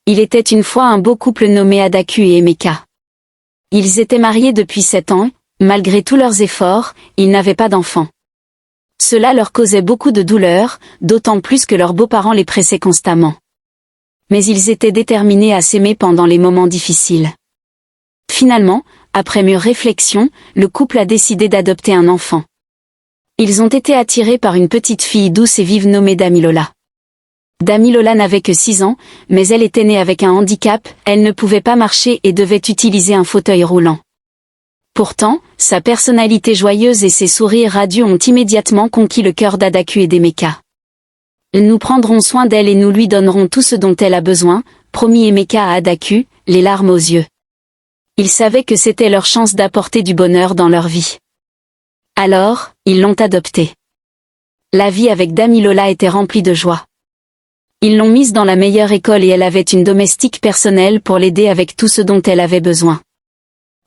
Il était une fois un beau couple nommé Adaku et Emeka. Ils étaient mariés depuis 7 ans, malgré tous leurs efforts, ils n'avaient pas d'enfants. Cela leur causait beaucoup de douleur, d'autant plus que leurs beaux-parents les pressaient constamment. Mais ils étaient déterminés à s'aimer pendant les moments difficiles. Finalement, après mûre réflexion, le couple a décidé d'adopter un enfant. Ils ont été attirés par une petite fille douce et vive nommée Damilola. Damilola n'avait que 6 ans, mais elle était née avec un handicap, elle ne pouvait pas marcher et devait utiliser un fauteuil roulant. Pourtant, sa personnalité joyeuse et ses sourires radieux ont immédiatement conquis le cœur d'Adaku et d'Emeka. Nous prendrons soin d'elle et nous lui donnerons tout ce dont elle a besoin, promit Emeka à Adaku, les larmes aux yeux. Ils savaient que c'était leur chance d'apporter du bonheur dans leur vie. Alors, ils l'ont adoptée. La vie avec Damilola était remplie de joie. Ils l'ont mise dans la meilleure école et elle avait une domestique personnelle pour l'aider avec tout ce dont elle avait besoin.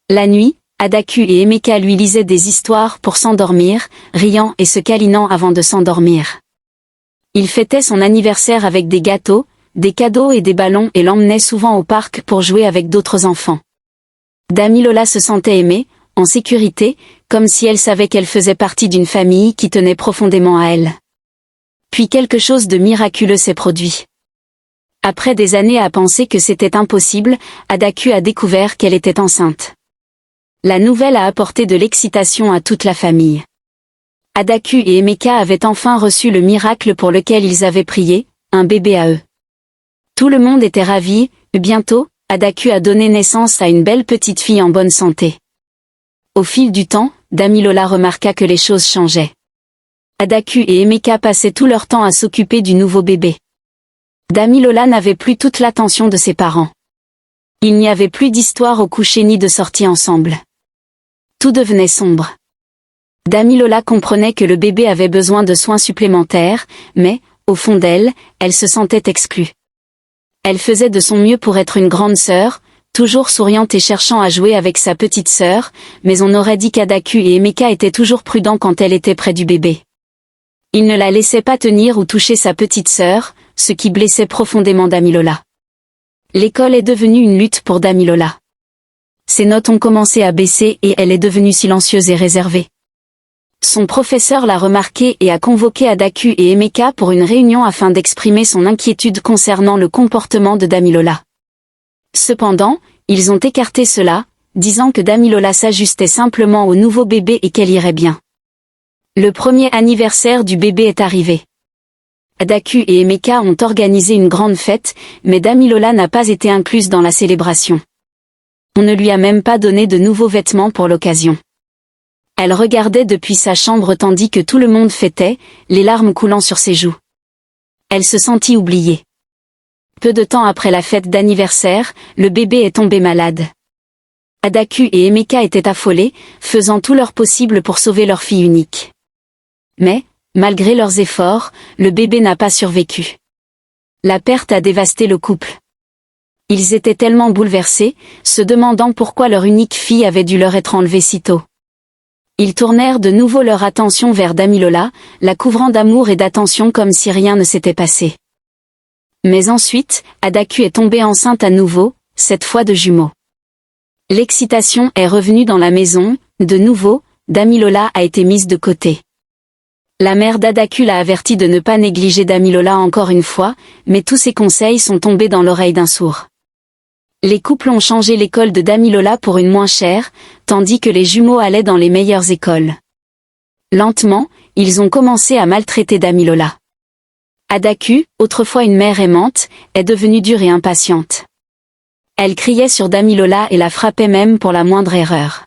La nuit, Adaku et Emeka lui lisaient des histoires pour s'endormir, riant et se câlinant avant de s'endormir. Ils fêtaient son anniversaire avec des gâteaux, des cadeaux et des ballons et l'emmenaient souvent au parc pour jouer avec d'autres enfants. Damilola se sentait aimée, en sécurité, comme si elle savait qu'elle faisait partie d'une famille qui tenait profondément à elle. Puis quelque chose de miraculeux s'est produit. Après des années à penser que c'était impossible, Adaku a découvert qu'elle était enceinte. La nouvelle a apporté de l'excitation à toute la famille. Adaku et Emeka avaient enfin reçu le miracle pour lequel ils avaient prié, un bébé à eux. Tout le monde était ravi, bientôt, Adaku a donné naissance à une belle petite fille en bonne santé. Au fil du temps, Damilola remarqua que les choses changeaient. Adaku et Emeka passaient tout leur temps à s'occuper du nouveau bébé. Damilola n'avait plus toute l'attention de ses parents. Il n'y avait plus d'histoire au coucher ni de sortie ensemble. Tout devenait sombre. Damilola comprenait que le bébé avait besoin de soins supplémentaires, mais, au fond d'elle, elle se sentait exclue. Elle faisait de son mieux pour être une grande sœur, toujours souriante et cherchant à jouer avec sa petite sœur, mais on aurait dit qu'Adaku et Emeka étaient toujours prudents quand elle était près du bébé. Ils ne la laissaient pas tenir ou toucher sa petite sœur, ce qui blessait profondément Damilola. L'école est devenue une lutte pour Damilola. Ses notes ont commencé à baisser et elle est devenue silencieuse et réservée. Son professeur l'a remarqué et a convoqué Adaku et Emeka pour une réunion afin d'exprimer son inquiétude concernant le comportement de Damilola. Cependant, ils ont écarté cela, disant que Damilola s'ajustait simplement au nouveau bébé et qu'elle irait bien. Le premier anniversaire du bébé est arrivé. Adaku et Emeka ont organisé une grande fête, mais Damilola n'a pas été incluse dans la célébration. On ne lui a même pas donné de nouveaux vêtements pour l'occasion. Elle regardait depuis sa chambre tandis que tout le monde fêtait, les larmes coulant sur ses joues. Elle se sentit oubliée. Peu de temps après la fête d'anniversaire, le bébé est tombé malade. Adaku et Emeka étaient affolés, faisant tout leur possible pour sauver leur fille unique. Mais, malgré leurs efforts, le bébé n'a pas survécu. La perte a dévasté le couple. Ils étaient tellement bouleversés, se demandant pourquoi leur unique fille avait dû leur être enlevée si tôt. Ils tournèrent de nouveau leur attention vers Damilola, la couvrant d'amour et d'attention comme si rien ne s'était passé. Mais ensuite, Adaku est tombée enceinte à nouveau, cette fois de jumeaux. L'excitation est revenue dans la maison, de nouveau, Damilola a été mise de côté. La mère d'Adaku l'a averti de ne pas négliger Damilola encore une fois, mais tous ses conseils sont tombés dans l'oreille d'un sourd. Les couples ont changé l'école de Damilola pour une moins chère, tandis que les jumeaux allaient dans les meilleures écoles. Lentement, ils ont commencé à maltraiter Damilola. Adaku, autrefois une mère aimante, est devenue dure et impatiente. Elle criait sur Damilola et la frappait même pour la moindre erreur.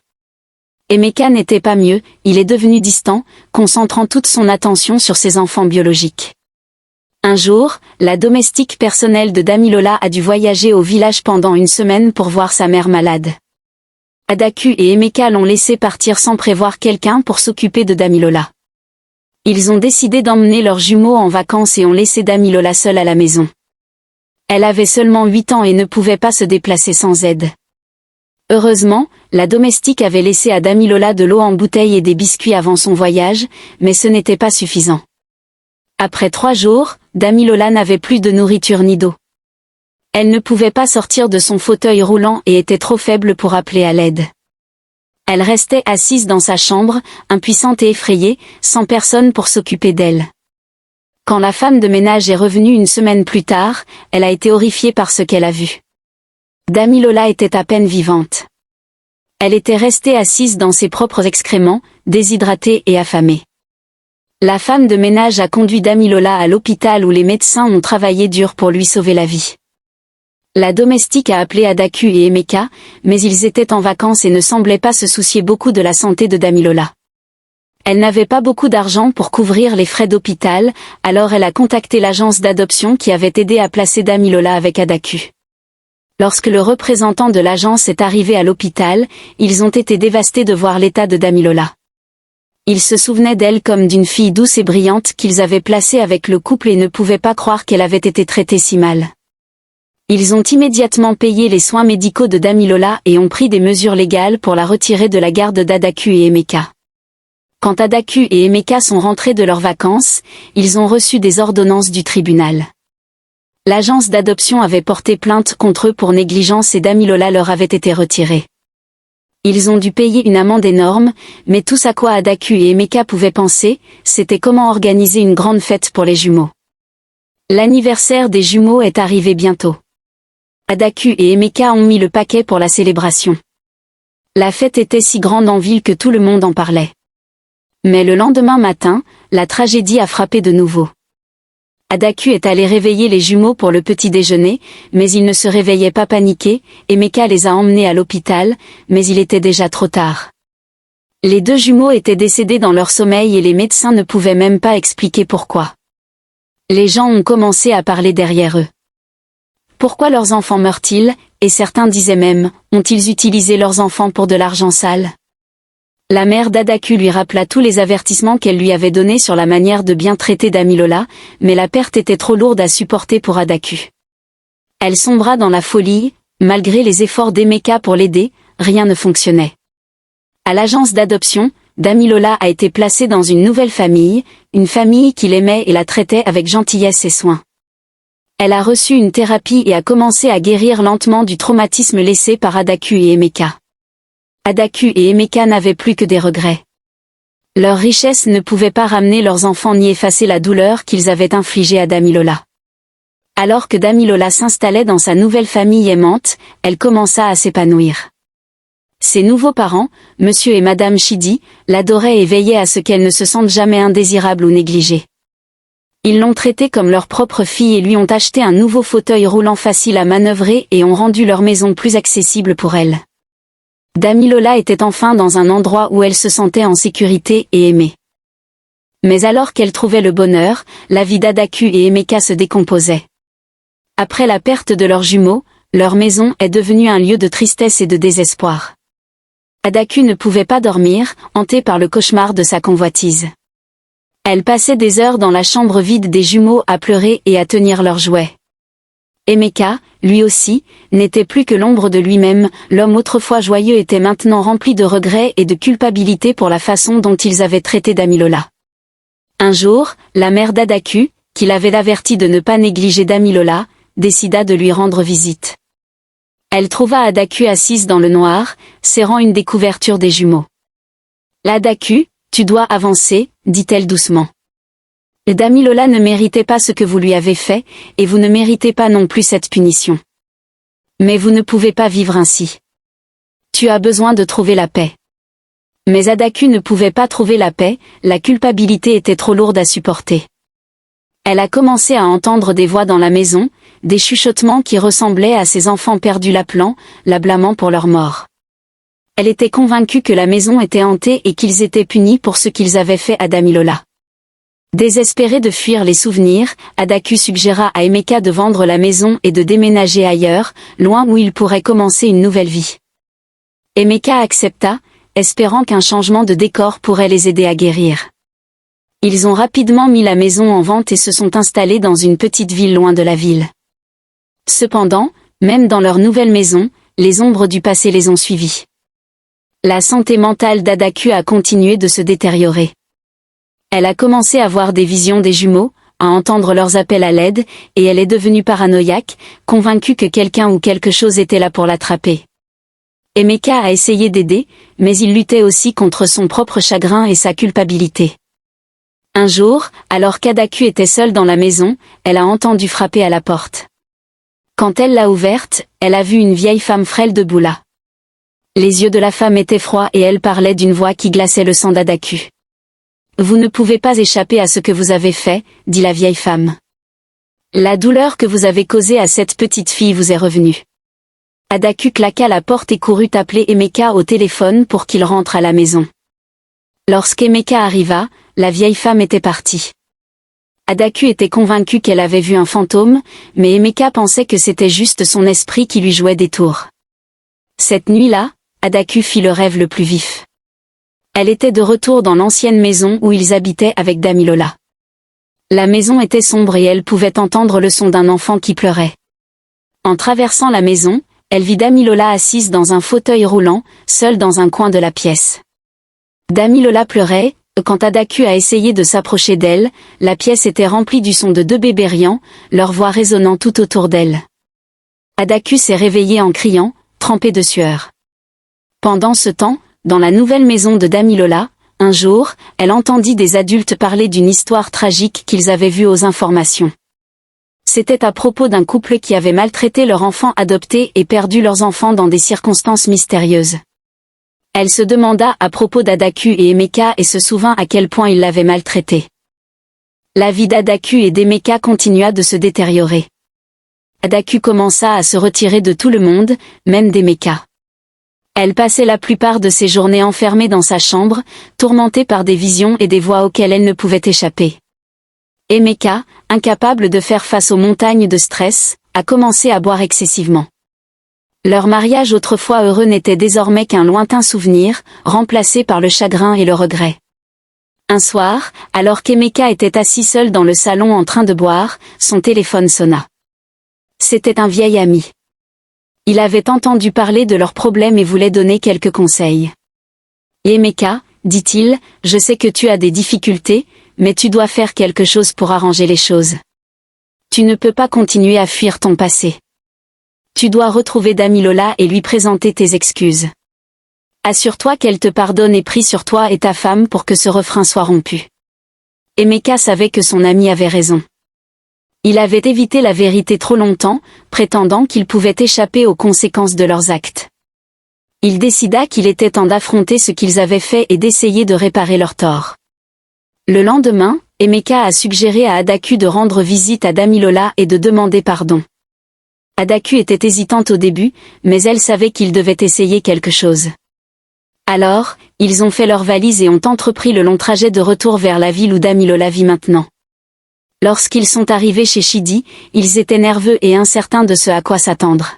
Emeka n'était pas mieux, il est devenu distant, concentrant toute son attention sur ses enfants biologiques. Un jour, la domestique personnelle de Damilola a dû voyager au village pendant une semaine pour voir sa mère malade. Adaku et Emeka l'ont laissé partir sans prévoir quelqu'un pour s'occuper de Damilola. Ils ont décidé d'emmener leurs jumeaux en vacances et ont laissé Damilola seule à la maison. Elle avait seulement 8 ans et ne pouvait pas se déplacer sans aide. Heureusement, la domestique avait laissé à Damilola de l'eau en bouteille et des biscuits avant son voyage, mais ce n'était pas suffisant. Après 3 jours, Damilola n'avait plus de nourriture ni d'eau. Elle ne pouvait pas sortir de son fauteuil roulant et était trop faible pour appeler à l'aide. Elle restait assise dans sa chambre, impuissante et effrayée, sans personne pour s'occuper d'elle. Quand la femme de ménage est revenue une semaine plus tard, elle a été horrifiée par ce qu'elle a vu. Damilola était à peine vivante. Elle était restée assise dans ses propres excréments, déshydratée et affamée. La femme de ménage a conduit Damilola à l'hôpital où les médecins ont travaillé dur pour lui sauver la vie. La domestique a appelé Adaku et Emeka, mais ils étaient en vacances et ne semblaient pas se soucier beaucoup de la santé de Damilola. Elle n'avait pas beaucoup d'argent pour couvrir les frais d'hôpital, alors elle a contacté l'agence d'adoption qui avait aidé à placer Damilola avec Adaku. Lorsque le représentant de l'agence est arrivé à l'hôpital, ils ont été dévastés de voir l'état de Damilola. Ils se souvenaient d'elle comme d'une fille douce et brillante qu'ils avaient placée avec le couple et ne pouvaient pas croire qu'elle avait été traitée si mal. Ils ont immédiatement payé les soins médicaux de Damilola et ont pris des mesures légales pour la retirer de la garde d'Adaku et Emeka. Quand Adaku et Emeka sont rentrés de leurs vacances, ils ont reçu des ordonnances du tribunal. L'agence d'adoption avait porté plainte contre eux pour négligence et Damilola leur avait été retirée. Ils ont dû payer une amende énorme, mais tout à quoi Adaku et Emeka pouvaient penser, c'était comment organiser une grande fête pour les jumeaux. L'anniversaire des jumeaux est arrivé bientôt. Adaku et Emeka ont mis le paquet pour la célébration. La fête était si grande en ville que tout le monde en parlait. Mais le lendemain matin, la tragédie a frappé de nouveau. Adaku est allé réveiller les jumeaux pour le petit déjeuner, mais ils ne se réveillaient pas paniqués, Emeka les a emmenés à l'hôpital, mais il était déjà trop tard. Les deux jumeaux étaient décédés dans leur sommeil et les médecins ne pouvaient même pas expliquer pourquoi. Les gens ont commencé à parler derrière eux. Pourquoi leurs enfants meurent-ils, et certains disaient même, ont-ils utilisé leurs enfants pour de l'argent sale? La mère d'Adaku lui rappela tous les avertissements qu'elle lui avait donnés sur la manière de bien traiter Damilola, mais la perte était trop lourde à supporter pour Adaku. Elle sombra dans la folie, malgré les efforts d'Emeka pour l'aider, rien ne fonctionnait. À l'agence d'adoption, Damilola a été placée dans une nouvelle famille, une famille qui l'aimait et la traitait avec gentillesse et soin. Elle a reçu une thérapie et a commencé à guérir lentement du traumatisme laissé par Adaku et Emeka. Adaku et Emeka n'avaient plus que des regrets. Leur richesse ne pouvait pas ramener leurs enfants ni effacer la douleur qu'ils avaient infligée à Damilola. Alors que Damilola s'installait dans sa nouvelle famille aimante, elle commença à s'épanouir. Ses nouveaux parents, Monsieur et Madame Chidi, l'adoraient et veillaient à ce qu'elle ne se sente jamais indésirable ou négligée. Ils l'ont traitée comme leur propre fille et lui ont acheté un nouveau fauteuil roulant facile à manœuvrer et ont rendu leur maison plus accessible pour elle. Damilola était enfin dans un endroit où elle se sentait en sécurité et aimée. Mais alors qu'elle trouvait le bonheur, la vie d'Adaku et Emeka se décomposait. Après la perte de leurs jumeaux, leur maison est devenue un lieu de tristesse et de désespoir. Adaku ne pouvait pas dormir, hantée par le cauchemar de sa convoitise. Elle passait des heures dans la chambre vide des jumeaux à pleurer et à tenir leurs jouets. Emeka, lui aussi, n'était plus que l'ombre de lui-même, l'homme autrefois joyeux était maintenant rempli de regrets et de culpabilité pour la façon dont ils avaient traité Damilola. Un jour, la mère d'Adaku, qui l'avait averti de ne pas négliger Damilola, décida de lui rendre visite. Elle trouva Adaku assise dans le noir, serrant une des couvertures des jumeaux. « Adaku, tu dois avancer, dit-elle doucement. Damilola ne méritait pas ce que vous lui avez fait, et vous ne méritez pas non plus cette punition. Mais vous ne pouvez pas vivre ainsi. Tu as besoin de trouver la paix. » Mais Adaku ne pouvait pas trouver la paix, la culpabilité était trop lourde à supporter. Elle a commencé à entendre des voix dans la maison, des chuchotements qui ressemblaient à ses enfants perdus l'appelant, la blâmant pour leur mort. Elle était convaincue que la maison était hantée et qu'ils étaient punis pour ce qu'ils avaient fait à Damilola. Désespérée de fuir les souvenirs, Adaku suggéra à Emeka de vendre la maison et de déménager ailleurs, loin où il pourrait commencer une nouvelle vie. Emeka accepta, espérant qu'un changement de décor pourrait les aider à guérir. Ils ont rapidement mis la maison en vente et se sont installés dans une petite ville loin de la ville. Cependant, même dans leur nouvelle maison, les ombres du passé les ont suivis. La santé mentale d'Adaku a continué de se détériorer. Elle a commencé à voir des visions des jumeaux, à entendre leurs appels à l'aide, et elle est devenue paranoïaque, convaincue que quelqu'un ou quelque chose était là pour l'attraper. Emeka a essayé d'aider, mais il luttait aussi contre son propre chagrin et sa culpabilité. Un jour, alors qu'Adaku était seule dans la maison, elle a entendu frapper à la porte. Quand elle l'a ouverte, elle a vu une vieille femme frêle debout là. Les yeux de la femme étaient froids et elle parlait d'une voix qui glaçait le sang d'Adaku. « Vous ne pouvez pas échapper à ce que vous avez fait, » dit la vieille femme. « La douleur que vous avez causée à cette petite fille vous est revenue. » Adaku claqua la porte et courut appeler Emeka au téléphone pour qu'il rentre à la maison. Lorsqu'Emeka arriva, la vieille femme était partie. Adaku était convaincue qu'elle avait vu un fantôme, mais Emeka pensait que c'était juste son esprit qui lui jouait des tours. Cette nuit-là, Adaku fit le rêve le plus vif. Elle était de retour dans l'ancienne maison où ils habitaient avec Damilola. La maison était sombre et elle pouvait entendre le son d'un enfant qui pleurait. En traversant la maison, elle vit Damilola assise dans un fauteuil roulant, seule dans un coin de la pièce. Damilola pleurait. Quand Adaku a essayé de s'approcher d'elle, la pièce était remplie du son de 2 bébés riant, leur voix résonnant tout autour d'elle. Adaku s'est réveillée en criant, trempée de sueur. Pendant ce temps, dans la nouvelle maison de Damilola, un jour, elle entendit des adultes parler d'une histoire tragique qu'ils avaient vue aux informations. C'était à propos d'un couple qui avait maltraité leur enfant adopté et perdu leurs enfants dans des circonstances mystérieuses. Elle se demanda à propos d'Adaku et Emeka et se souvint à quel point ils l'avaient maltraité. La vie d'Adaku et d'Emeka continua de se détériorer. Adaku commença à se retirer de tout le monde, même d'Emeka. Elle passait la plupart de ses journées enfermée dans sa chambre, tourmentée par des visions et des voix auxquelles elle ne pouvait échapper. Emeka, incapable de faire face aux montagnes de stress, a commencé à boire excessivement. Leur mariage autrefois heureux n'était désormais qu'un lointain souvenir, remplacé par le chagrin et le regret. Un soir, alors qu'Emeka était assis seul dans le salon en train de boire, son téléphone sonna. C'était un vieil ami. Il avait entendu parler de leurs problèmes et voulait donner quelques conseils. « Emeka, dit-il, je sais que tu as des difficultés, mais tu dois faire quelque chose pour arranger les choses. Tu ne peux pas continuer à fuir ton passé. Tu dois retrouver Damilola et lui présenter tes excuses. Assure-toi qu'elle te pardonne et prie sur toi et ta femme pour que ce refrain soit rompu. » Emeka savait que son ami avait raison. Il avait évité la vérité trop longtemps, prétendant qu'il pouvait échapper aux conséquences de leurs actes. Il décida qu'il était temps d'affronter ce qu'ils avaient fait et d'essayer de réparer leur tort. Le lendemain, Emeka a suggéré à Adaku de rendre visite à Damilola et de demander pardon. Adaku était hésitante au début, mais elle savait qu'il devait essayer quelque chose. Alors, ils ont fait leurs valises et ont entrepris le long trajet de retour vers la ville où Damilola vit maintenant. Lorsqu'ils sont arrivés chez Chidi, ils étaient nerveux et incertains de ce à quoi s'attendre.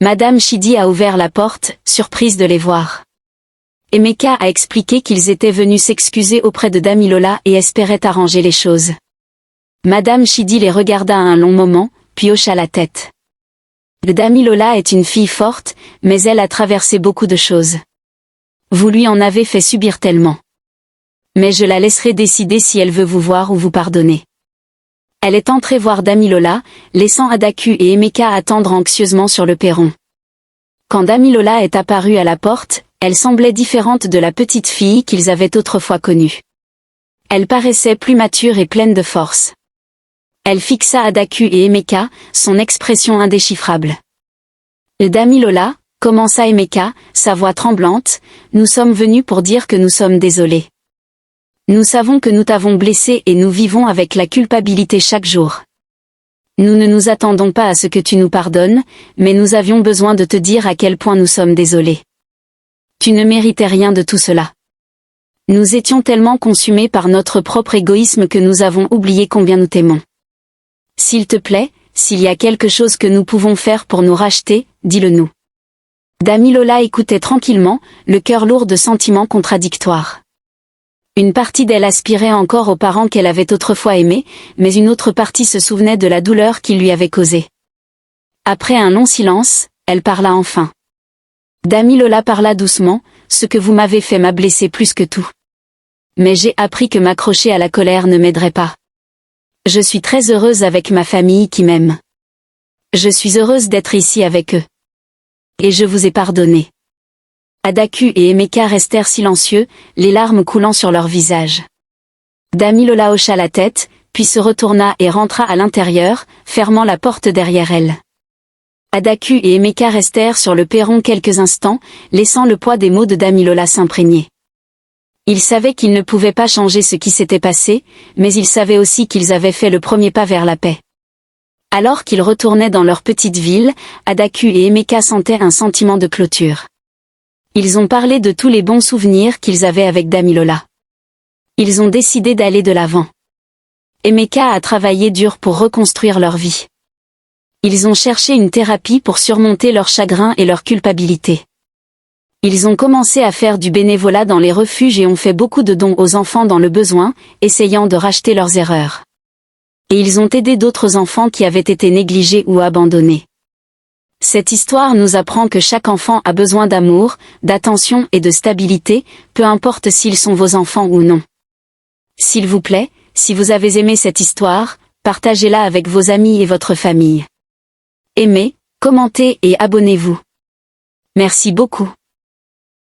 Madame Chidi a ouvert la porte, surprise de les voir. Emeka a expliqué qu'ils étaient venus s'excuser auprès de Damilola et espéraient arranger les choses. Madame Chidi les regarda un long moment, puis hocha la tête. Damilola est une fille forte, mais elle a traversé beaucoup de choses. Vous lui en avez fait subir tellement. Mais je la laisserai décider si elle veut vous voir ou vous pardonner. Elle est entrée voir Damilola, laissant Adaku et Emeka attendre anxieusement sur le perron. Quand Damilola est apparue à la porte, elle semblait différente de la petite fille qu'ils avaient autrefois connue. Elle paraissait plus mature et pleine de force. Elle fixa Adaku et Emeka, son expression indéchiffrable. « Damilola, » commença Emeka, sa voix tremblante, « nous sommes venus pour dire que nous sommes désolés. Nous savons que nous t'avons blessé et nous vivons avec la culpabilité chaque jour. Nous ne nous attendons pas à ce que tu nous pardonnes, mais nous avions besoin de te dire à quel point nous sommes désolés. Tu ne méritais rien de tout cela. Nous étions tellement consumés par notre propre égoïsme que nous avons oublié combien nous t'aimons. S'il te plaît, s'il y a quelque chose que nous pouvons faire pour nous racheter, dis-le nous. » Damilola écoutait tranquillement, le cœur lourd de sentiments contradictoires. Une partie d'elle aspirait encore aux parents qu'elle avait autrefois aimés, mais une autre partie se souvenait de la douleur qu'ils lui avaient causée. Après un long silence, elle parla enfin. Damilola parla doucement, « Ce que vous m'avez fait m'a blessé plus que tout. Mais j'ai appris que m'accrocher à la colère ne m'aiderait pas. Je suis très heureuse avec ma famille qui m'aime. Je suis heureuse d'être ici avec eux. Et je vous ai pardonné. Adaku et Emeka restèrent silencieux, les larmes coulant sur leurs visages. Damilola hocha la tête, puis se retourna et rentra à l'intérieur, fermant la porte derrière elle. Adaku et Emeka restèrent sur le perron quelques instants, laissant le poids des mots de Damilola s'imprégner. Ils savaient qu'ils ne pouvaient pas changer ce qui s'était passé, mais ils savaient aussi qu'ils avaient fait le premier pas vers la paix. Alors qu'ils retournaient dans leur petite ville, Adaku et Emeka sentaient un sentiment de clôture. Ils ont parlé de tous les bons souvenirs qu'ils avaient avec Damilola. Ils ont décidé d'aller de l'avant. Emeka a travaillé dur pour reconstruire leur vie. Ils ont cherché une thérapie pour surmonter leur chagrin et leur culpabilité. Ils ont commencé à faire du bénévolat dans les refuges et ont fait beaucoup de dons aux enfants dans le besoin, essayant de racheter leurs erreurs. Et ils ont aidé d'autres enfants qui avaient été négligés ou abandonnés. Cette histoire nous apprend que chaque enfant a besoin d'amour, d'attention et de stabilité, peu importe s'ils sont vos enfants ou non. S'il vous plaît, si vous avez aimé cette histoire, partagez-la avec vos amis et votre famille. Aimez, commentez et abonnez-vous. Merci beaucoup.